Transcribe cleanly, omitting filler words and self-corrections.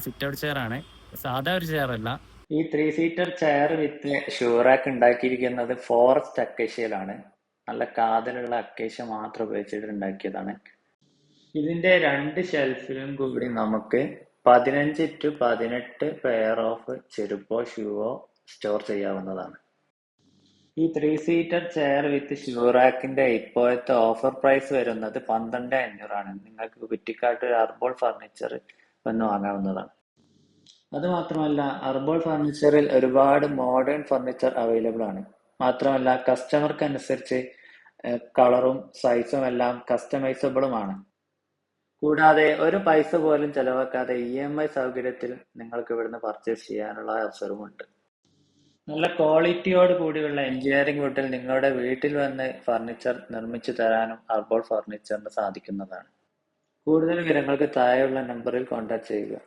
Sit out chair ആണ്, സാധാ ഒരു ചെയർ അല്ല. ഈ 3 സീറ്റർ ചെയർ വിത്ത് ഷൂറാക്ക് ഉണ്ടാക്കിയിരിക്കുന്നത് ഫോറസ്റ്റ് അക്കേഷ്യയിലാണ്. നല്ല കാതലുള്ള അക്കേഷ്യ മാത്രം ഉപയോഗിച്ചിട്ട് ഉണ്ടാക്കിയതാണ്. ഇതിന്റെ 2 ഷെൽഫിലും കൂടി നമുക്ക് 15 to 18 പെയർ ഓഫ് ചെരുപ്പോ ഷൂവോ സ്റ്റോർ ചെയ്യാവുന്നതാണ്. ഈ 3 സീറ്റർ ചെയർ വിത്ത് ഷൂറാക്കിന്റെ ഇപ്പോഴത്തെ ഓഫർ പ്രൈസ് വരുന്നത് 12,500 ആണ്. നിങ്ങൾക്ക് കുറ്റിക്കാട്ട് അർബോൾ ഫർണിച്ചർ വന്ന് വാങ്ങാവുന്നതാണ്. അതുമാത്രമല്ല, അർബോൾ ഫർണിച്ചറിൽ ഒരുപാട് മോഡേൺ ഫർണിച്ചർ അവൈലബിൾ ആണ്. മാത്രമല്ല, കസ്റ്റമർക്ക് അനുസരിച്ച് കളറും സൈസും എല്ലാം കസ്റ്റമൈസബിളുമാണ്. കൂടാതെ ഒരു പൈസ പോലും ചെലവാക്കാതെ EMI സൗകര്യത്തിൽ നിങ്ങൾക്ക് ഇവിടുന്ന് പർച്ചേസ് ചെയ്യാനുള്ള അവസരമുണ്ട്. നല്ല ക്വാളിറ്റിയോട് കൂടിയുള്ള എഞ്ചിനീയറിംഗ് വുഡിൽ നിങ്ങളുടെ വീട്ടിൽ വന്ന് ഫർണിച്ചർ നിർമ്മിച്ചു തരാനും അർബോൾ ഫർണിച്ചറിന് സാധിക്കുന്നതാണ്. കൂടുതൽ വിവരങ്ങൾക്ക് താഴെയുള്ള നമ്പറിൽ കോൺടാക്ട് ചെയ്യുക.